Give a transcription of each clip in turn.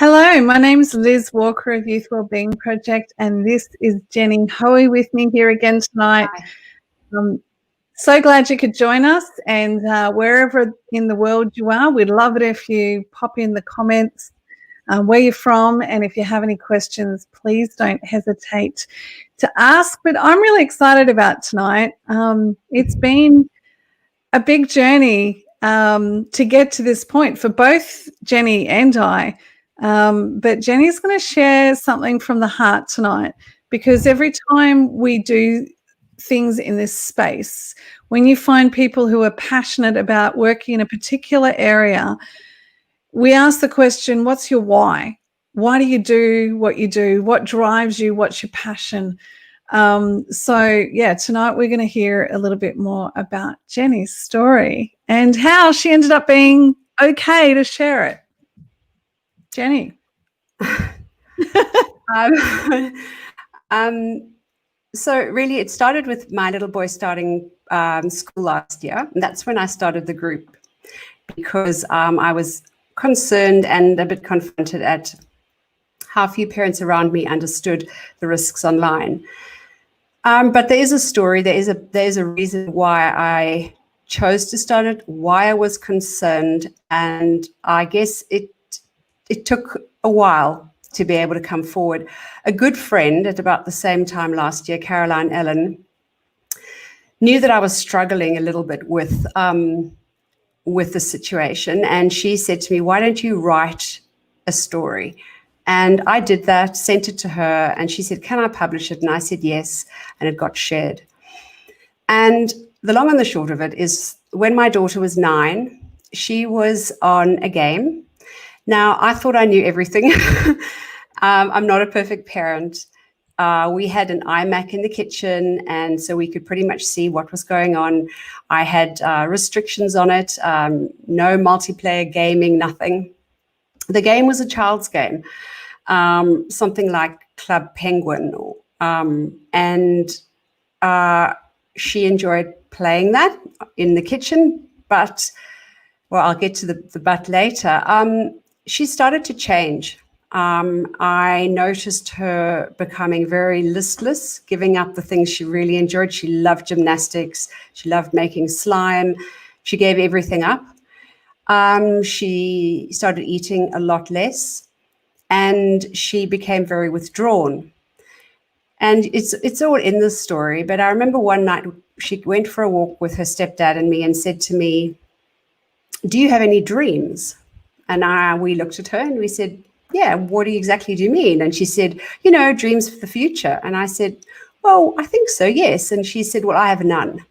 Hello, my name is Liz Walker of Youth Wellbeing Project, and this is Jenny Hoey with me here again tonight. So glad you could join us, and wherever in the world you are, we'd love it if you pop in the comments where you're from, and if you have any questions, please don't hesitate to ask. But I'm really excited about tonight. It's been a big journey to get to this point for both Jenny and I. But Jenny's going to share something from the heart tonight, because every time we do things in this space, when you find people who are passionate about working in a particular area, we ask the question, what's your why? Why do you do what you do? What drives you? What's your passion? Tonight we're going to hear a little bit more about Jenny's story and how she ended up being okay to share it. Jenny. So really it started with my little boy starting school last year. And that's when I started the group, because I was concerned and a bit confronted at how few parents around me understood the risks online. But there is a story, there is a reason why I chose to start it, why I was concerned, and I guess it took a while to be able to come forward. A good friend at about the same time last year, Caroline Ellen, knew that I was struggling a little bit with the situation, and she said to me, why don't you write a story? And I did that, sent it to her, and she said, can I publish it? And I said yes, and it got shared. And the long and the short of it is, when my daughter was 9, she was on a game. Now, I thought I knew everything. I'm not a perfect parent. We had an iMac in the kitchen, and so we could pretty much see what was going on. I had restrictions on it, no multiplayer gaming, nothing. The game was a child's game, something like Club Penguin. She enjoyed playing that in the kitchen, but, well, I'll get to the but later. She started to change. I noticed her becoming very listless, giving up the things she really enjoyed. She loved gymnastics. She loved making slime. She gave everything up. She started eating a lot less, and she became very withdrawn. And it's all in the story, but I remember one night she went for a walk with her stepdad and me and said to me, do you have any dreams? And we looked at her and we said, yeah, what exactly do you mean? And she said, dreams for the future. And I said, well, I think so, yes. And she said, well, I have none.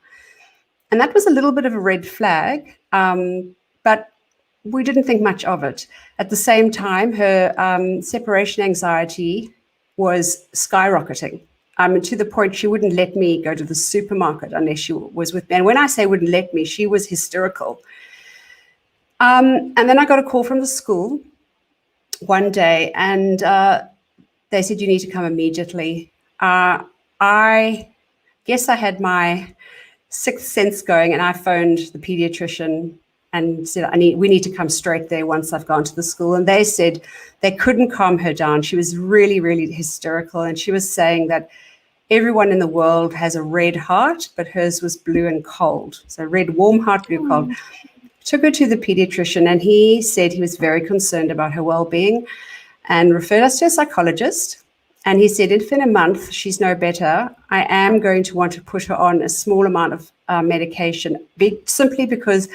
And that was a little bit of a red flag, but we didn't think much of it. At the same time, her separation anxiety was skyrocketing, to the point she wouldn't let me go to the supermarket unless she was with me. And when I say wouldn't let me, she was hysterical. And then I got a call from the school one day, and they said, you need to come immediately. I guess I had my sixth sense going, and I phoned the pediatrician and said, we need to come straight there once I've gone to the school. And they said they couldn't calm her down. She was really, really hysterical. And she was saying that everyone in the world has a red heart, but hers was blue and cold. So red, warm heart, blue, cold. Took her to the pediatrician, and he said he was very concerned about her well-being and referred us to a psychologist. And he said, if in a month she's no better, I am going to want to put her on a small amount of medication, simply because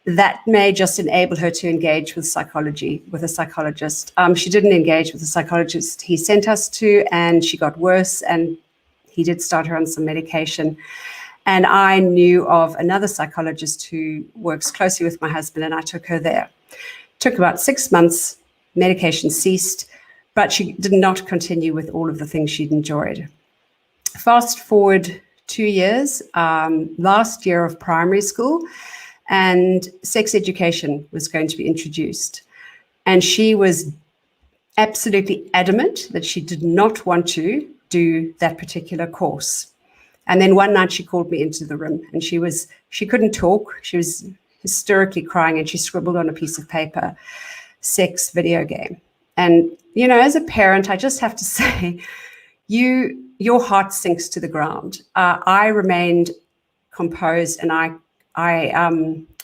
that may just enable her to engage with psychology, with a psychologist. She didn't engage with the psychologist he sent us to, and she got worse, and he did start her on some medication. And I knew of another psychologist who works closely with my husband, and I took her there. Took about 6 months, medication ceased, but she did not continue with all of the things she'd enjoyed. Fast forward 2 years, last year of primary school, and sex education was going to be introduced. And she was absolutely adamant that she did not want to do that particular course. And then one night she called me into the room, and she couldn't talk. She was hysterically crying, and she scribbled on a piece of paper, sex video game. And, you know, as a parent, I just have to say, your heart sinks to the ground. I remained composed, and I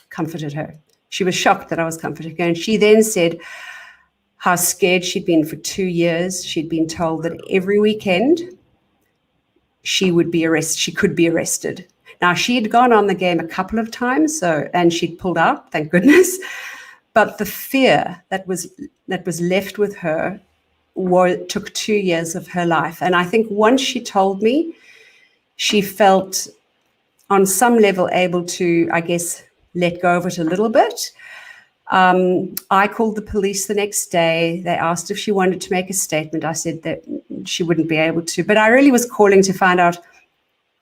comforted her. She was shocked that I was comforting her. And she then said how scared she'd been for 2 years. She'd been told that every weekend she would be arrested. She could be arrested. Now, she had gone on the game a couple of times, and she'd pulled out, thank goodness. But the fear that was left with her took 2 years of her life. And I think once she told me, she felt on some level able to, I guess, let go of it a little bit. I called the police the next day. They asked if she wanted to make a statement. I said that she wouldn't be able to. But I really was calling to find out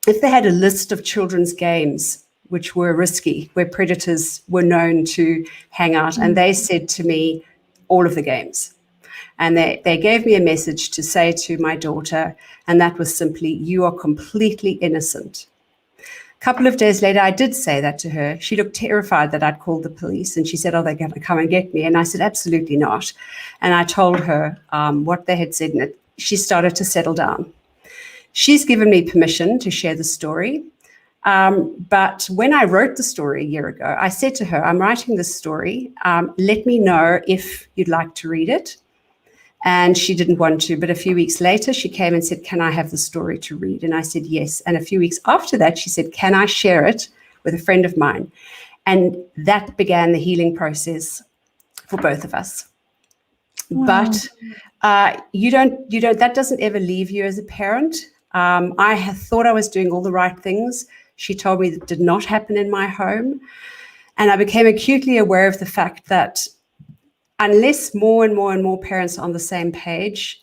if they had a list of children's games which were risky, where predators were known to hang out. And they said to me, all of the games. And they gave me a message to say to my daughter, and that was simply, you are completely innocent. A couple of days later, I did say that to her. She looked terrified that I'd called the police, and she said, oh, they're going to come and get me. And I said, absolutely not. And I told her what they had said, and she started to settle down. She's given me permission to share the story. But when I wrote the story a year ago, I said to her, I'm writing this story. Let me know if you'd like to read it. And she didn't want to. But a few weeks later, she came and said, can I have the story to read? And I said, yes. And a few weeks after that, she said, can I share it with a friend of mine? And that began the healing process for both of us. Wow. But that doesn't ever leave you as a parent. I had thought I was doing all the right things. She told me that did not happen in my home. And I became acutely aware of the fact that unless more and more and more parents are on the same page,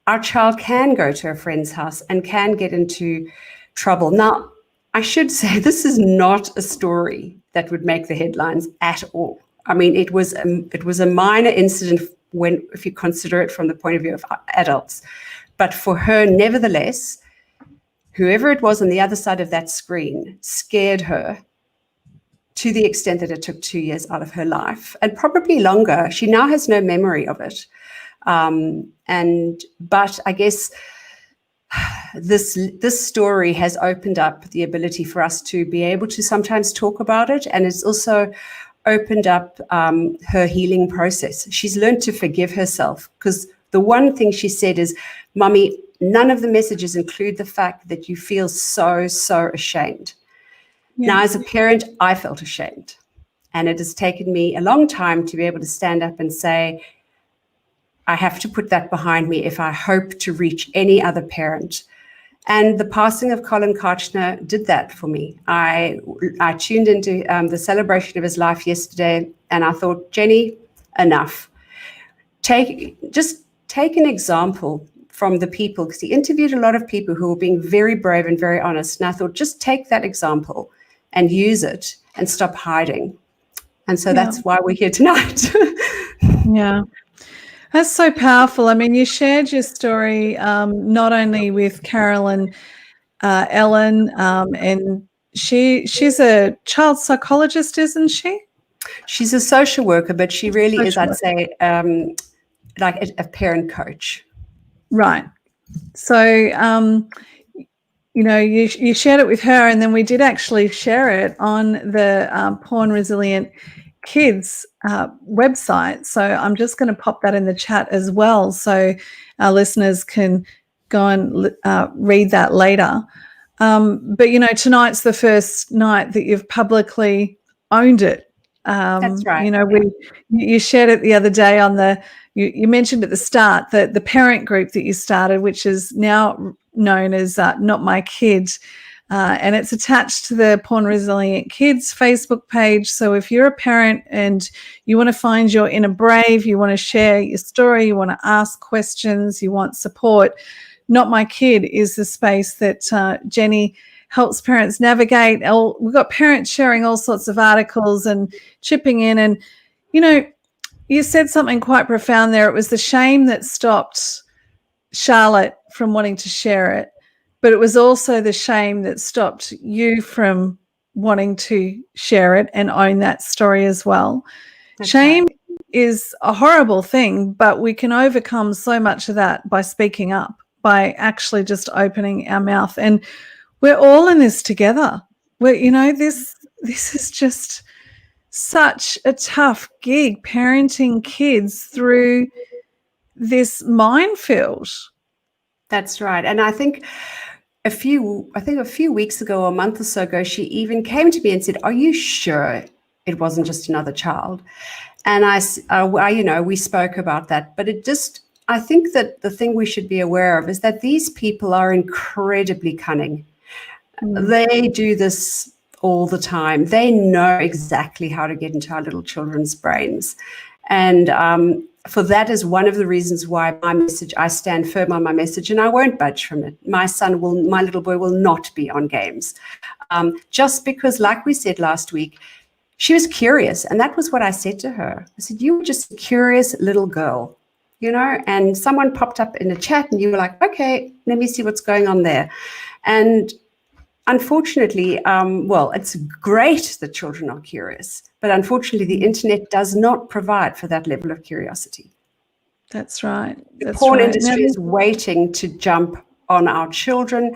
our child can go to a friend's house and can get into trouble. Now, I should say this is not a story that would make the headlines at all. I mean, it was a minor incident if you consider it from the point of view of adults. But for her, nevertheless, whoever it was on the other side of that screen scared her to the extent that it took 2 years out of her life, and probably longer. She now has no memory of it. But I guess this story has opened up the ability for us to be able to sometimes talk about it, and it's also opened up her healing process. She's learned to forgive herself, because the one thing she said is, Mummy, none of the messages include the fact that you feel so ashamed. Yeah. Now, as a parent, I felt ashamed. And it has taken me a long time to be able to stand up and say, I have to put that behind me if I hope to reach any other parent. And the passing of Colln Kartchner did that for me. I tuned into the celebration of his life yesterday, and I thought, Jenny, enough. Just take an example from the people, because he interviewed a lot of people who were being very brave and very honest. And I thought, just take that example and use it and stop hiding. And so that's why we're here tonight. Yeah. That's so powerful. I mean, you shared your story not only with Carol and Ellen, and she's a child psychologist, isn't she? She's a social worker, but she really is, I'd say, like a parent coach. Right. So, you shared it with her, and then we did actually share it on the Porn Resilient Kids website. So I'm just going to pop that in the chat as well, so our listeners can go and read that later. But, tonight's the first night that you've publicly owned it. That's right. You shared it the other day on you mentioned at the start that the parent group that you started, which is now known as Not My Kid, and it's attached to the Porn Resilient Kids Facebook page. So if you're a parent and you want to find your inner brave, you want to share your story, you want to ask questions, you want support, Not My Kid is the space that Jenny helps parents navigate. We've got parents sharing all sorts of articles and chipping in. And, you said something quite profound there. It was the shame that stopped Charlotte from wanting to share it, but it was also the shame that stopped you from wanting to share it and own that story as well. That's shame. Right. is a horrible thing, but we can overcome so much of that by speaking up, by actually just opening our mouth. And we're all in this together. This is just such a tough gig, parenting kids through this minefield. That's right. And I think a few weeks ago, or a month or so ago, she even came to me and said, "Are you sure it wasn't just another child?" And we spoke about that. But I think that the thing we should be aware of is that these people are incredibly cunning. They do this all the time. They know exactly how to get into our little children's brains. And for that is one of the reasons why I stand firm on my message, and I won't budge from it. My little boy will not be on games. Just because, like we said last week, she was curious. And that was what I said to her. I said, "You were just a curious little girl, and someone popped up in a chat and you were like, okay, let me see what's going on there." And unfortunately, it's great that children are curious, but unfortunately, the internet does not provide for that level of curiosity. That's right. The porn industry is waiting to jump on our children.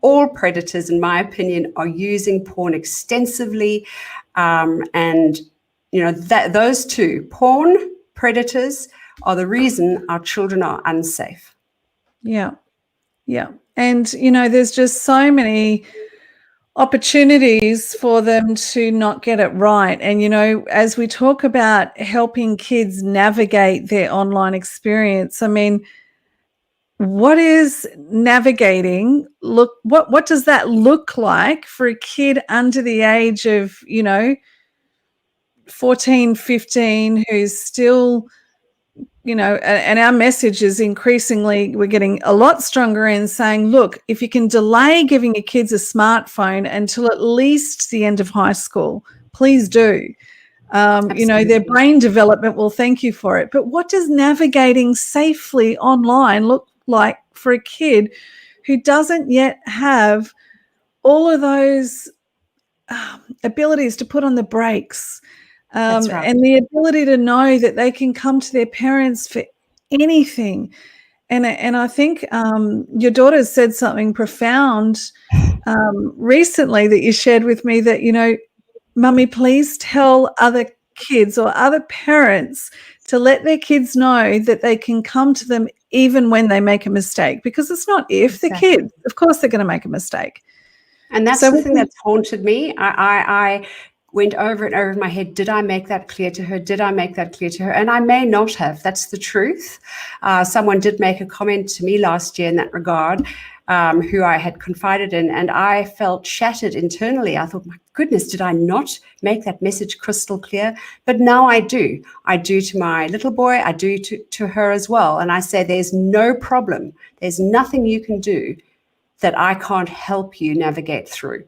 All predators, in my opinion, are using porn extensively. Those two, porn, predators, are the reason our children are unsafe. Yeah. Yeah. And, there's just so many opportunities for them to not get it right. And, as we talk about helping kids navigate their online experience, I mean, what is navigating? What does that look like for a kid under the age of, 14, 15, who's still, and our message is increasingly, we're getting a lot stronger in saying, look, if you can delay giving your kids a smartphone until at least the end of high school, please do. Their brain development will thank you for it. But what does navigating safely online look like for a kid who doesn't yet have all of those abilities to put on the brakes? That's right. And the ability to know that they can come to their parents for anything. And I think your daughter said something profound recently that you shared with me that, Mummy, please tell other kids or other parents to let their kids know that they can come to them even when they make a mistake, because it's not if. Exactly. The kids, of course, they're going to make a mistake. And that's the thing that's haunted me. I went over and over in my head. Did I make that clear to her? Did I make that clear to her? And I may not have. That's the truth. Someone did make a comment to me last year in that regard, who I had confided in, and I felt shattered internally. I thought, my goodness, did I not make that message crystal clear? But now I do. I do to my little boy. I do to her as well. And I say, there's no problem. There's nothing you can do that I can't help you navigate through.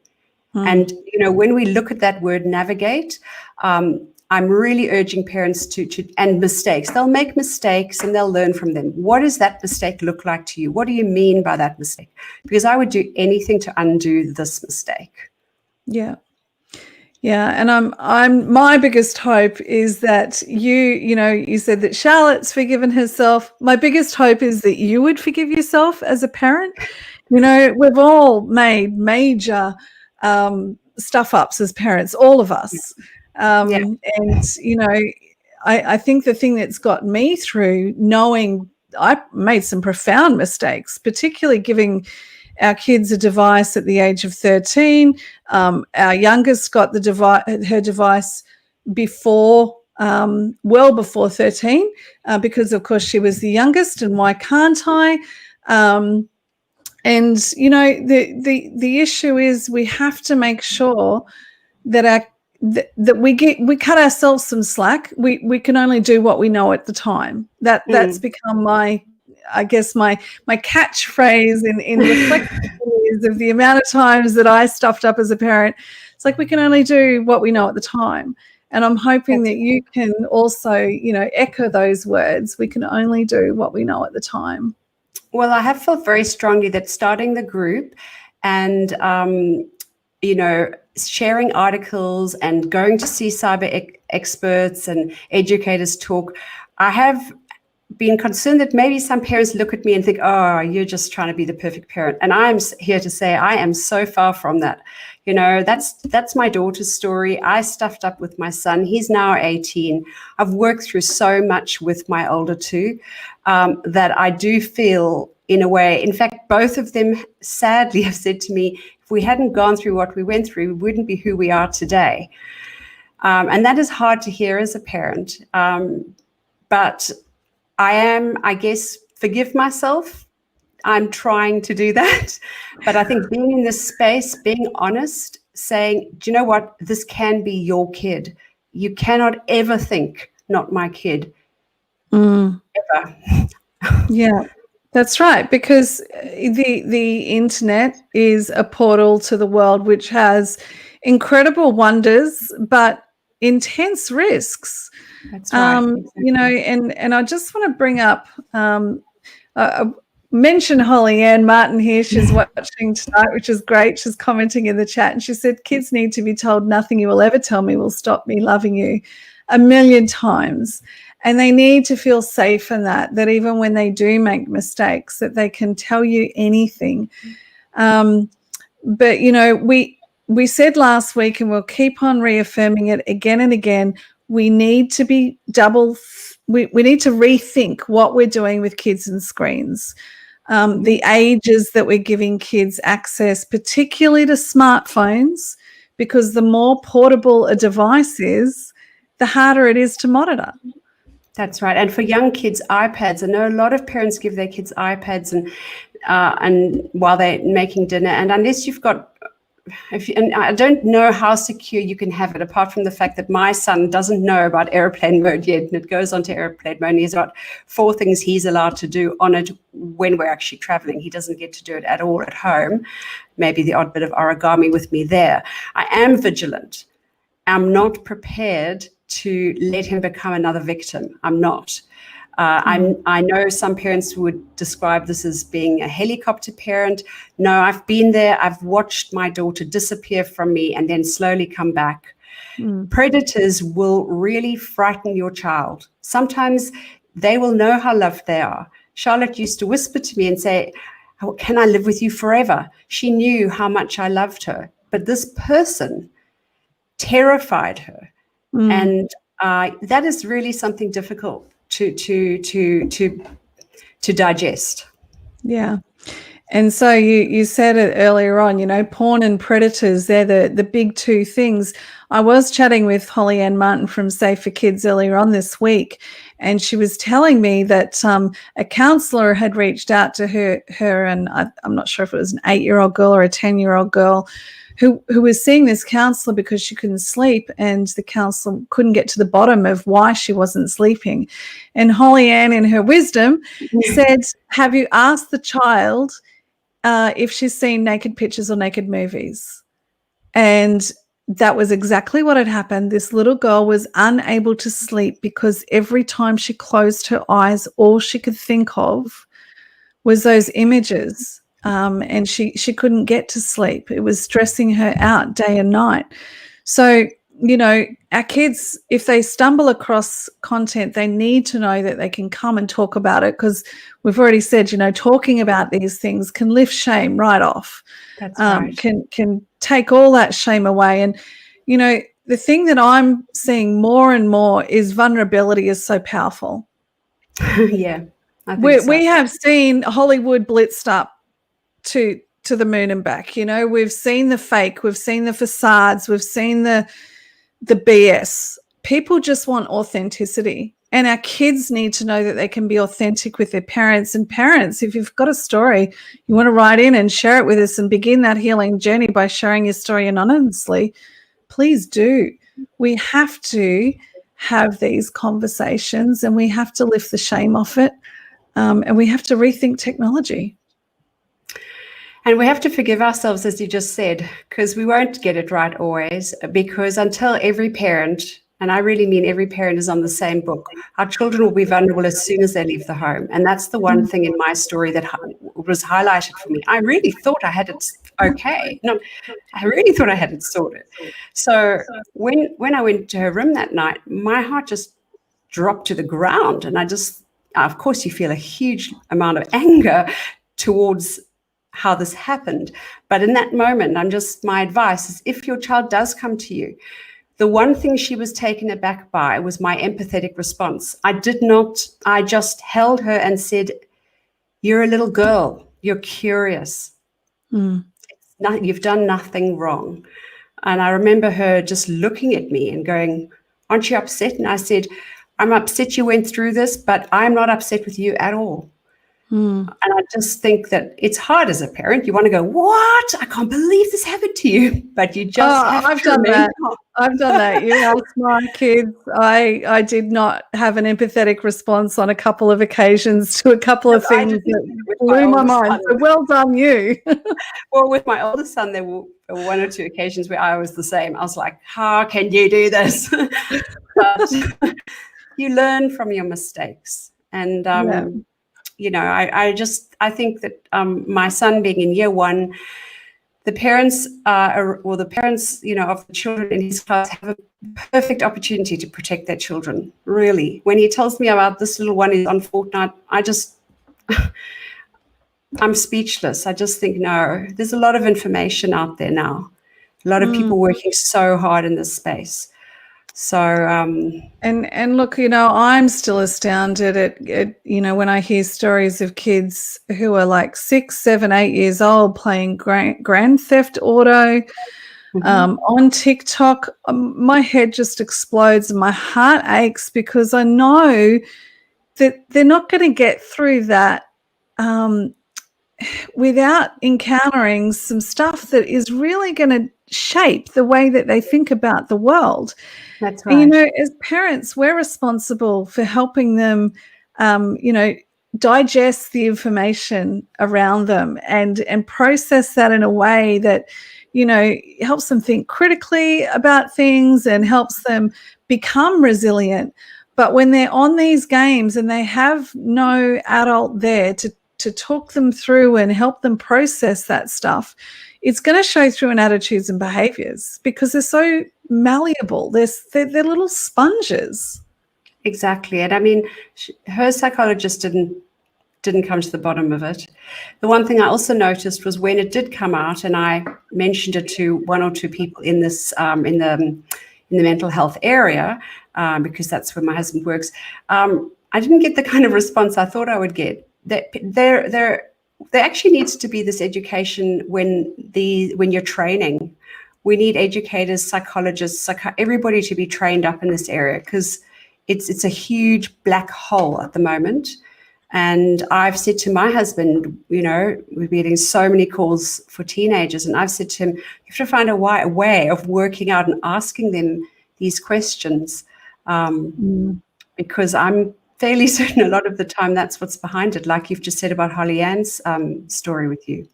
And, when we look at that word navigate, I'm really urging parents and mistakes. They'll make mistakes and they'll learn from them. What does that mistake look like to you? What do you mean by that mistake? Because I would do anything to undo this mistake. Yeah. Yeah. And my biggest hope is that you said that Charlotte's forgiven herself. My biggest hope is that you would forgive yourself as a parent. We've all made major stuff ups as parents, all of us. And, I think the thing that's got me through, knowing I made some profound mistakes, particularly giving our kids a device at the age of 13. Our youngest got her device well before 13, because of course she was the youngest, and why can't I? And the issue is we have to make sure that we cut ourselves some slack. We can only do what we know at the time. That's become my catchphrase in reflections of the amount of times that I stuffed up as a parent. It's like, we can only do what we know at the time. And I'm hoping that you can also, echo those words. We can only do what we know at the time. Well, I have felt very strongly that starting the group and, sharing articles and going to see cyber experts and educators talk, I have been concerned that maybe some parents look at me and think, oh, you're just trying to be the perfect parent. And I'm here to say I am so far from that. You know, that's my daughter's story. I stuffed up with my son. He's now 18. I've worked through so much with my older two that I do feel, in a way, in fact, both of them sadly have said to me, if we hadn't gone through what we went through, we wouldn't be who we are today. And that is hard to hear as a parent. But I guess, forgive myself. I'm trying to do that. But I think being in this space, being honest, saying, do you know what? This can be your kid. You cannot ever think, not my kid. Ever. Yeah, that's right. Because the internet is a portal to the world which has incredible wonders, but intense risks. That's right. Exactly. You know, and I just want to bring up, mention Holly Ann Martin here. She's watching tonight, which is great. She's commenting in the chat, and she said, kids need to be told nothing you will ever tell me will stop me loving you 1,000,000 times. And they need to feel safe in that even when they do make mistakes, that they can tell you anything. But, you know, we said last week, and we'll keep on reaffirming it again and again, we need to be we need to rethink what we're doing with kids and screens. The ages that we're giving kids access, particularly to smartphones, because the more portable a device is, the harder it is to monitor. That's right. And for young kids, iPads. I know a lot of parents give their kids iPads and while they're making dinner. And unless you've got, and I don't know how secure you can have it, apart from the fact that my son doesn't know about airplane mode yet, and it goes on to airplane mode. And he's got 4 things he's allowed to do on it when we're actually traveling. He doesn't get to do it at all at home. Maybe the odd bit of origami with me there. I am vigilant. I'm not prepared to let him become another victim. I'm not. I know some parents would describe this as being a helicopter parent. No, I've been there. I've watched my daughter disappear from me and then slowly come back. Predators will really frighten your child. Sometimes they will know how loved they are. Charlotte used to whisper to me and say, oh, can I live with you forever? She knew how much I loved her. But this person terrified her. And that is really something difficult to digest. Yeah. And so you said it earlier on, you know, porn and predators, they're the big 2 things. I was chatting with Holly Ann Martin from Safe for Kids earlier on this week, and she was telling me that a counsellor had reached out to her and I'm not sure if it was an 8-year-old girl or a 10-year-old girl who was seeing this counsellor because she couldn't sleep, and the counsellor couldn't get to the bottom of why she wasn't sleeping. And Holly Ann, in her wisdom, said, have you asked the child if she's seen naked pictures or naked movies? And that was exactly what had happened. This little girl was unable to sleep because every time she closed her eyes, all she could think of was those images. And she couldn't get to sleep. It was stressing her out day and night. So, you know, our kids, if they stumble across content, they need to know that they can come and talk about it, because we've already said, you know, talking about these things can lift shame right off. That's right. Can take all that shame away. And, you know, the thing that I'm seeing more and more is vulnerability is so powerful. Yeah, I think so. We have seen Hollywood blitzed up to the moon and back. You know, we've seen the fake, we've seen the facades, we've seen the BS. People just want authenticity, and our kids need to know that they can be authentic with their parents. And parents, if you've got a story, you want to write in and share it with us and begin that healing journey by sharing your story anonymously, please do. We have to have these conversations, and we have to lift the shame off it, and we have to rethink technology. And we have to forgive ourselves, as you just said, because we won't get it right always, because until every parent, and I really mean every parent, is on the same book, our children will be vulnerable as soon as they leave the home. And that's the one thing in my story that was highlighted for me. I really thought I had it okay. No, I really thought I had it sorted. So when I went to her room that night, my heart just dropped to the ground. And I just, of course, you feel a huge amount of anger towards how this happened. But in that moment, my advice is, if your child does come to you, the one thing she was taken aback by was my empathetic response. I just held her and said, you're a little girl, you're curious. You've done nothing wrong. And I remember her just looking at me and going, aren't you upset? And I said, I'm upset you went through this, but I'm not upset with you at all. And I just think that it's hard as a parent. You want to go, what? I can't believe this happened to you. But you just have I've to done remain that. calm. I've done that. You ask my kids. I did not have an empathetic response on a couple of occasions to a couple of things that blew my mind. So well done, you. Well, with my oldest son, there were one or two occasions where I was the same. I was like, how can you do this? But you learn from your mistakes. And, you know, I think that my son being in year one, the parents, you know, of the children in his class have a perfect opportunity to protect their children, really. When he tells me about this little one who's on Fortnite, I'm speechless. I just think, no, there's a lot of information out there now. A lot of people working so hard in this space. So, and look, you know, I'm still astounded at you know, when I hear stories of kids who are like 6, 7, 8 years old playing Grand Theft Auto on TikTok. My head just explodes and my heart aches, because I know that they're not going to get through that without encountering some stuff that is really going to shape the way that they think about the world. that's And, you right. know, as parents, we're responsible for helping them, you know, digest the information around them and process that in a way that, you know, helps them think critically about things and helps them become resilient. But when they're on these games and they have no adult there to talk them through and help them process that stuff, it's going to show through in attitudes and behaviors, because they're so malleable. They're little sponges. Exactly. And I mean, her psychologist didn't come to the bottom of it. The one thing I also noticed was when it did come out, and I mentioned it to one or two people in this in the mental health area, because that's where my husband works. I didn't get the kind of response I thought I would get. There actually needs to be this education when you're training. We need educators, psychologists, everybody to be trained up in this area, because it's a huge black hole at the moment. And I've said to my husband, you know, we're getting so many calls for teenagers, and I've said to him, you have to find a way of working out and asking them these questions, because I'm fairly certain a lot of the time that's what's behind it, like you've just said about Holly Ann's story with you.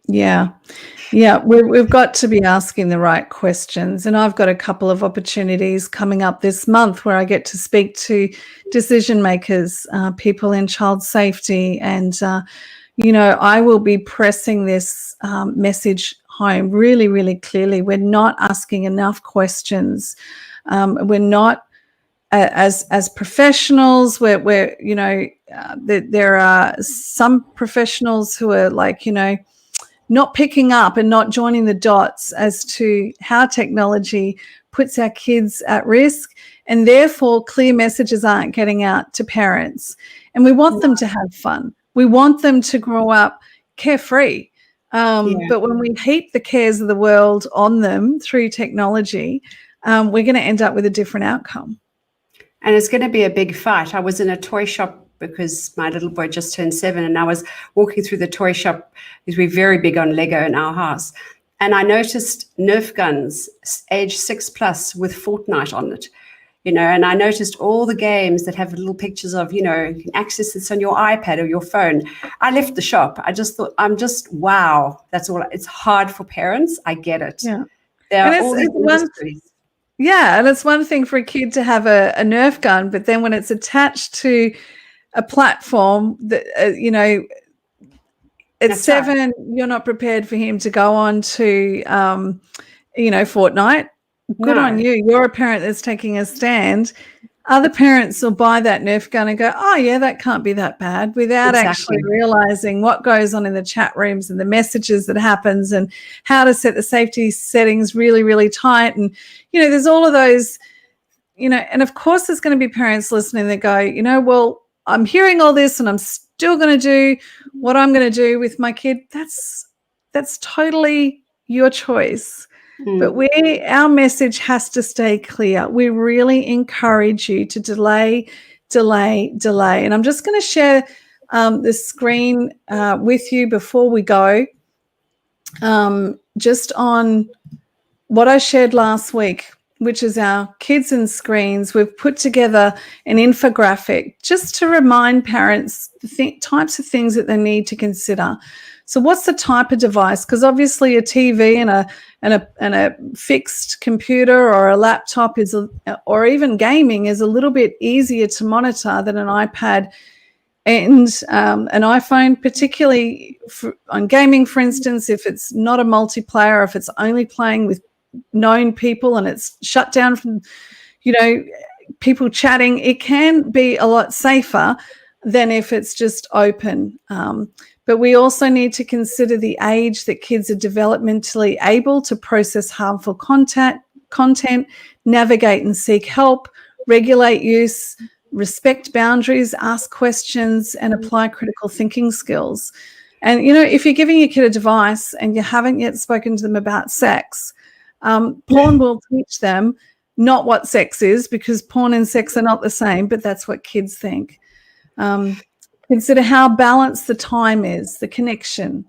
Yeah. We've got to be asking the right questions. And I've got a couple of opportunities coming up this month where I get to speak to decision makers, people in child safety. And, you know, I will be pressing this message home really, really clearly. We're not asking enough questions. We're not, as professionals, we're you know, there are some professionals who are like, you know, not picking up and not joining the dots as to how technology puts our kids at risk, and therefore clear messages aren't getting out to parents. And we want them to have fun. We want them to grow up carefree. But when we heap the cares of the world on them through technology, we're going to end up with a different outcome. And it's going to be a big fight. I was in a toy shop because my little boy just turned 7, and I was walking through the toy shop because we're very big on Lego in our house. And I noticed Nerf guns, age 6+ with Fortnite on it, you know, and I noticed all the games that have little pictures of, you know, you can access this on your iPad or your phone. I left the shop. I just thought, wow, that's all. It's hard for parents. I get it. Yeah. There are all these industries. Yeah, and it's one thing for a kid to have a Nerf gun, but then when it's attached to a platform that, you know, at That's 7, right. you're not prepared for him to go on to, Fortnite. Good on No, you. You're a parent that's taking a stand. Other parents will buy that Nerf gun and go, oh, yeah, that can't be that bad, without actually exactly. realizing what goes on in the chat rooms and the messages that happens and how to set the safety settings really, really tight. And, there's all of those, and of course there's going to be parents listening that go, well, I'm hearing all this and I'm still going to do what I'm going to do with my kid. That's totally your choice. But our message has to stay clear. We really encourage you to delay. And I'm just going to share the screen with you before we go, just on what I shared last week, which is our kids and screens. We've put together an infographic just to remind parents the types of things that they need to consider. So what's the type of device? Because obviously a TV and a fixed computer or a laptop or even gaming is a little bit easier to monitor than an iPad and an iPhone, particularly on gaming, for instance. If it's not a multiplayer, if it's only playing with known people and it's shut down from, people chatting, it can be a lot safer than if it's just open. But we also need to consider the age that kids are developmentally able to process harmful content, navigate and seek help, regulate use, respect boundaries, ask questions, and apply critical thinking skills. And, if you're giving your kid a device and you haven't yet spoken to them about sex, porn will teach them not what sex is, because porn and sex are not the same, but that's what kids think. Consider how balanced the time is, the connection,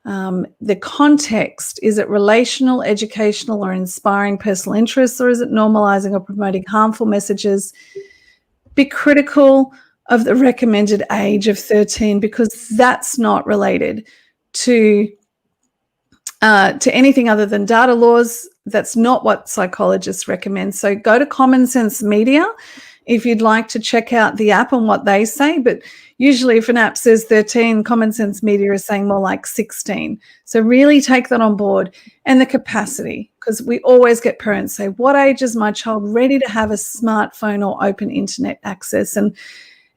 the context. Is it relational, educational, or inspiring personal interests, or is it normalizing or promoting harmful messages? Be critical of the recommended age of 13, because that's not related to anything other than data laws. That's not what psychologists recommend. So go to Common Sense Media if you'd like to check out the app and what they say. But usually if an app says 13, Common Sense Media is saying more like 16. So really take that on board. And the capacity, because we always get parents say, what age is my child ready to have a smartphone or open internet access? And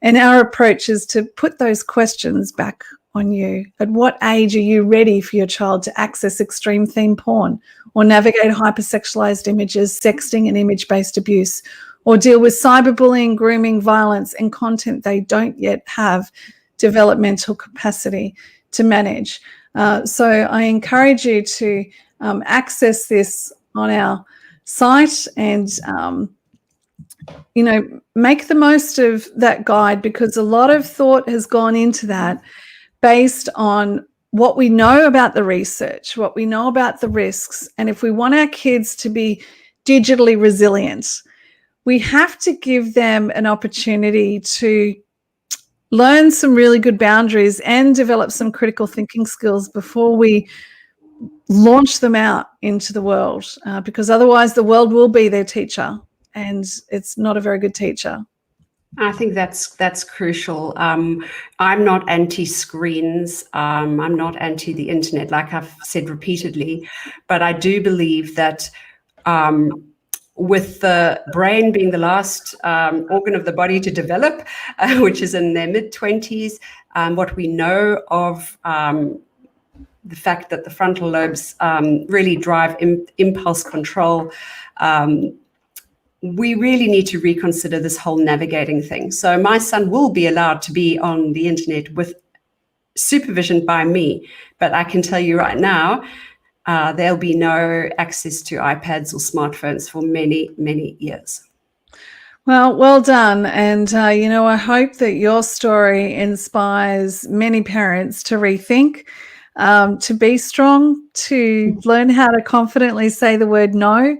our approach is to put those questions back on you. At what age are you ready for your child to access extreme theme porn, or navigate hypersexualized images, sexting and image-based abuse, or deal with cyberbullying, grooming, violence, and content they don't yet have developmental capacity to manage? So I encourage you to access this on our site and make the most of that guide, because a lot of thought has gone into that based on what we know about the research, what we know about the risks. And if we want our kids to be digitally resilient, we have to give them an opportunity to learn some really good boundaries and develop some critical thinking skills before we launch them out into the world, because otherwise the world will be their teacher, and it's not a very good teacher. I think that's crucial. I'm not anti-screens. I'm not anti the internet, like I've said repeatedly, but I do believe that with the brain being the last organ of the body to develop, which is in their mid-20s, what we know of the fact that the frontal lobes really drive impulse control, we really need to reconsider this whole navigating thing. So my son will be allowed to be on the internet with supervision by me, but I can tell you right now, there'll be no access to iPads or smartphones for many, many years. Well done. And, I hope that your story inspires many parents to rethink, to be strong, to learn how to confidently say the word no,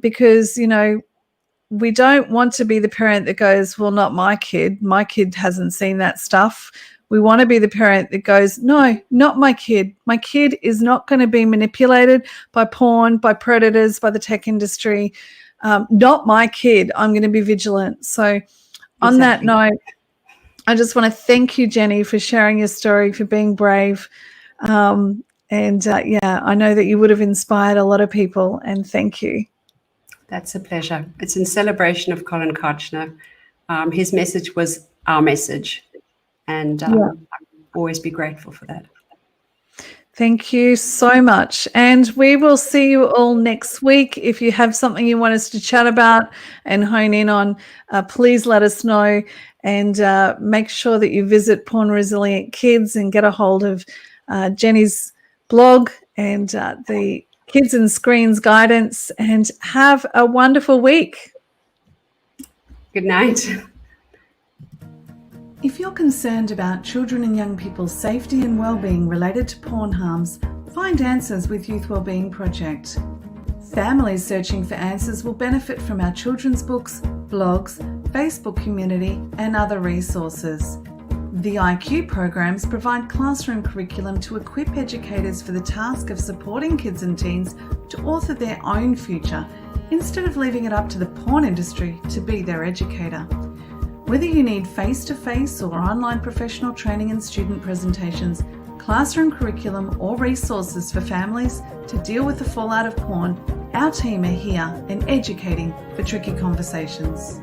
because, we don't want to be the parent that goes, well, not my kid. My kid hasn't seen that stuff. We want to be the parent that goes, no, not my kid. My kid is not going to be manipulated by porn, by predators, by the tech industry. Not my kid. I'm going to be vigilant. So on that note, I just want to thank you, Jenny, for sharing your story, for being brave. I know that you would have inspired a lot of people, and thank you. That's a pleasure. It's in celebration of Colln Kartchner. His message was our message, and I'll always be grateful for that. Thank you so much. And we will see you all next week. If you have something you want us to chat about and hone in on, please let us know, and make sure that you visit Porn Resilient Kids and get a hold of Jenny's blog and the Kids and Screens guidance, and have a wonderful week. Good night. If you're concerned about children and young people's safety and well-being related to porn harms, find answers with Youth Wellbeing Project. Families searching for answers will benefit from our children's books, blogs, Facebook community, and other resources. The IQ programs provide classroom curriculum to equip educators for the task of supporting kids and teens to author their own future, instead of leaving it up to the porn industry to be their educator. Whether you need face-to-face or online professional training and student presentations, classroom curriculum or resources for families to deal with the fallout of porn, our team are here and educating for tricky conversations.